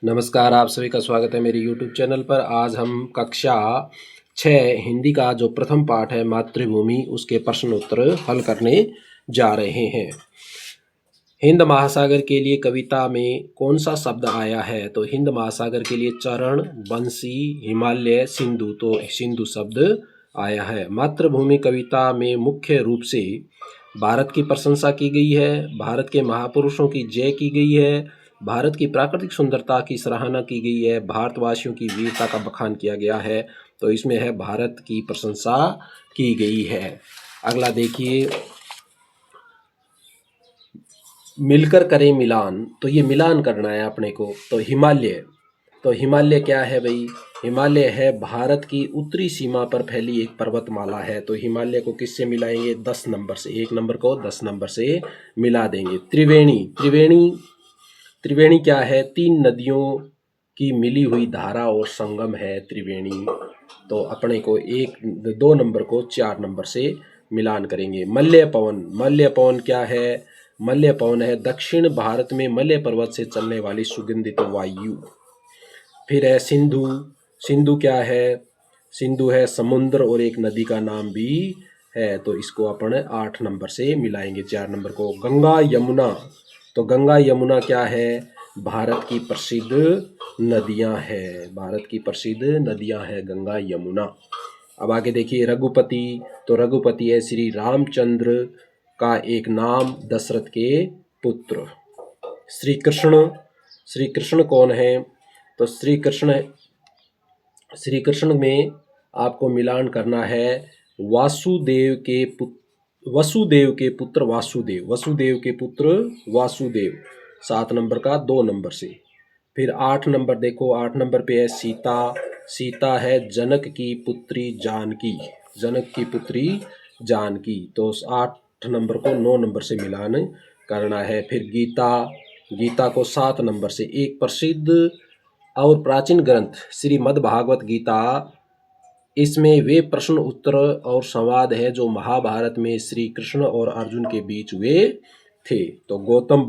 नमस्कार, आप सभी का स्वागत है मेरे YouTube चैनल पर। आज हम कक्षा 6 हिंदी का जो प्रथम पाठ है मातृभूमि, उसके प्रश्न उत्तर हल करने जा रहे हैं। हिंद महासागर के लिए कविता में कौन सा शब्द आया है? तो हिंद महासागर के लिए चरण, बंसी, हिमालय, सिंधु, तो सिंधु शब्द आया है। मातृभूमि कविता में मुख्य रूप से भारत की प्रशंसा की गई है, भारत के महापुरुषों की जय की गई है, भारत की प्राकृतिक सुंदरता की सराहना की गई है, भारतवासियों की वीरता का बखान किया गया है। तो इसमें है भारत की प्रशंसा की गई है। अगला देखिए, मिलकर करें मिलान। तो ये मिलान करना है अपने को। तो हिमालय क्या है भाई? हिमालय है भारत की उत्तरी सीमा पर फैली एक पर्वतमाला है। तो हिमालय को किससे मिलाएंगे? 10 नंबर से। 1 नंबर को 10 नंबर से मिला देंगे। त्रिवेणी क्या है? 3 नदियों की मिली हुई धारा और संगम है त्रिवेणी। तो अपने को 2 नंबर को 4 नंबर से मिलान करेंगे। मलय पवन क्या है? मलय पवन है दक्षिण भारत में मलय पर्वत से चलने वाली सुगंधित वायु। फिर है सिंधु क्या है? सिंधु है समुद्र और एक नदी का नाम भी है। तो इसको अपन 8 नंबर से मिलाएंगे 4 नंबर को। गंगा यमुना, तो गंगा यमुना क्या है? भारत की प्रसिद्ध नदियां हैं। भारत की प्रसिद्ध नदियां हैं गंगा यमुना। अब आगे देखिए, रघुपति, तो रघुपति है श्री रामचंद्र का एक नाम, दशरथ के पुत्र। श्री कृष्ण कौन है? तो श्री कृष्ण में आपको मिलान करना है वसुदेव के पुत्र वासुदेव। 7 नंबर का 2 नंबर से। फिर 8 नंबर देखो, 8 नंबर पे है सीता है जनक की पुत्री जानकी। तो 8 नंबर को 9 नंबर से मिलान करना है। फिर गीता को 7 नंबर से। एक प्रसिद्ध और प्राचीन ग्रंथ श्रीमद् भागवत गीता, इसमें वे प्रश्न उत्तर और संवाद है जो महाभारत में श्री कृष्ण और अर्जुन के बीच हुए थे। तो गौतम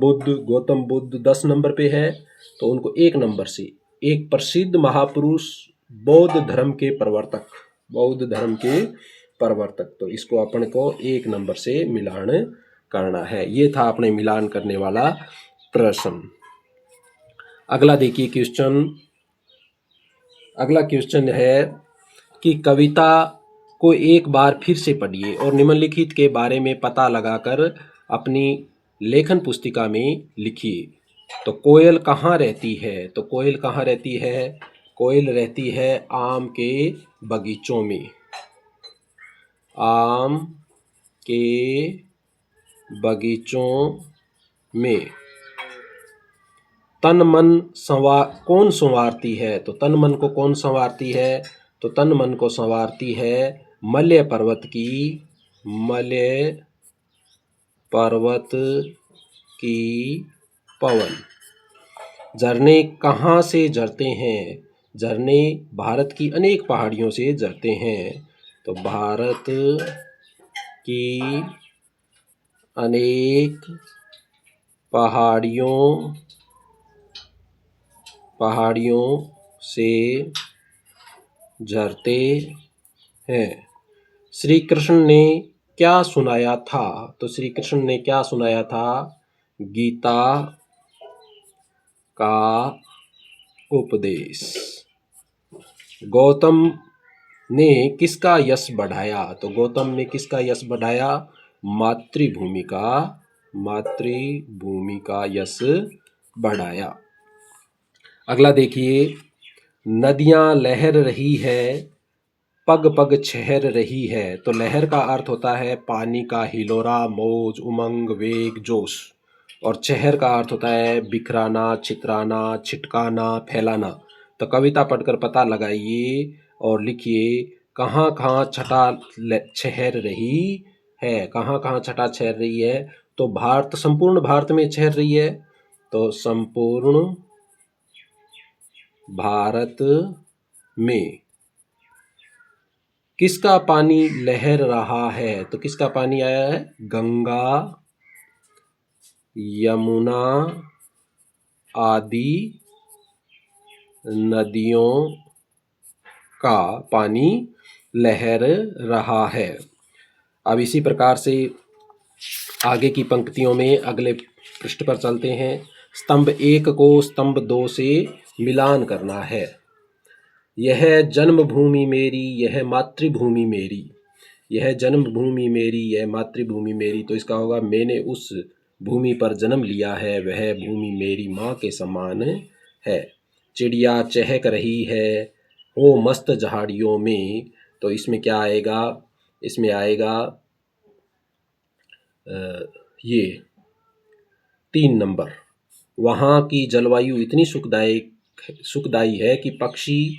बुद्ध 10 नंबर पे है, तो उनको 1 नंबर से। एक प्रसिद्ध महापुरुष बौद्ध धर्म के प्रवर्तक, तो इसको अपन को 1 नंबर से मिलान करना है। ये था अपने मिलान करने वाला प्रश्न। अगला देखिए अगला क्वेश्चन है कि कविता को एक बार फिर से पढ़िए और निम्नलिखित के बारे में पता लगाकर अपनी लेखन पुस्तिका में लिखिए। तो कोयल कहाँ रहती है? तो कोयल कहाँ रहती है? कोयल रहती है आम के बगीचों में। आम के बगीचों में। तन मन कौन संवारती है? तो तन मन को कौन संवारती है? तो तन मन को संवारती है मलय पर्वत की पवन। झरने कहाँ से झरते हैं? झरने भारत की अनेक पहाड़ियों से झरते हैं। तो भारत की अनेक पहाड़ियों से झरते हैं। श्री कृष्ण ने क्या सुनाया था? तो श्री कृष्ण ने क्या सुनाया था? गीता का उपदेश। गौतम ने किसका यश बढ़ाया? तो गौतम ने किसका यश बढ़ाया? मातृभूमि का यश बढ़ाया। अगला देखिए, नदियां लहर रही है, पग पग छहर रही है। तो लहर का अर्थ होता है पानी का हिलोरा, मौज, उमंग, वेग, जोश। और छहर का अर्थ होता है बिखराना, छितराना, छिटकाना, फैलाना। तो कविता पढ़कर पता लगाइए और लिखिए कहाँ कहाँ छटा छहर रही है। कहाँ कहाँ छटा छहर रही है? तो संपूर्ण भारत में छहर रही है। तो संपूर्ण भारत में। किसका पानी लहर रहा है? तो किसका पानी आया है? गंगा, यमुना आदि नदियों का पानी लहर रहा है। अब इसी प्रकार से आगे की पंक्तियों में अगले पृष्ठ पर चलते हैं। स्तंभ 1 को स्तंभ 2 से मिलान करना है। यह जन्मभूमि मेरी, यह मातृभूमि मेरी। यह जन्मभूमि मेरी, यह मातृभूमि मेरी। तो इसका होगा मैंने उस भूमि पर जन्म लिया है, वह भूमि मेरी माँ के समान है। चिड़िया चहक रही है ओ मस्त झाड़ियों में। तो इसमें क्या आएगा? इसमें आएगा ये 3 नंबर। वहाँ की जलवायु इतनी सुखदायी है कि पक्षी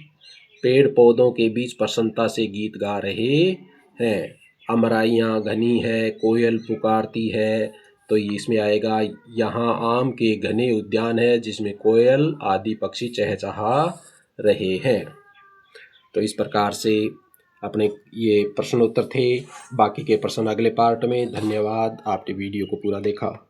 पेड़ पौधों के बीच प्रसन्नता से गीत गा रहे हैं। अमराइयाँ घनी है, कोयल पुकारती है। तो इसमें आएगा यहाँ आम के घने उद्यान है जिसमें कोयल आदि पक्षी चहचहा रहे हैं। तो इस प्रकार से अपने ये प्रश्नोत्तर थे। बाकी के प्रश्न अगले पार्ट में। धन्यवाद, आपने वीडियो को पूरा देखा।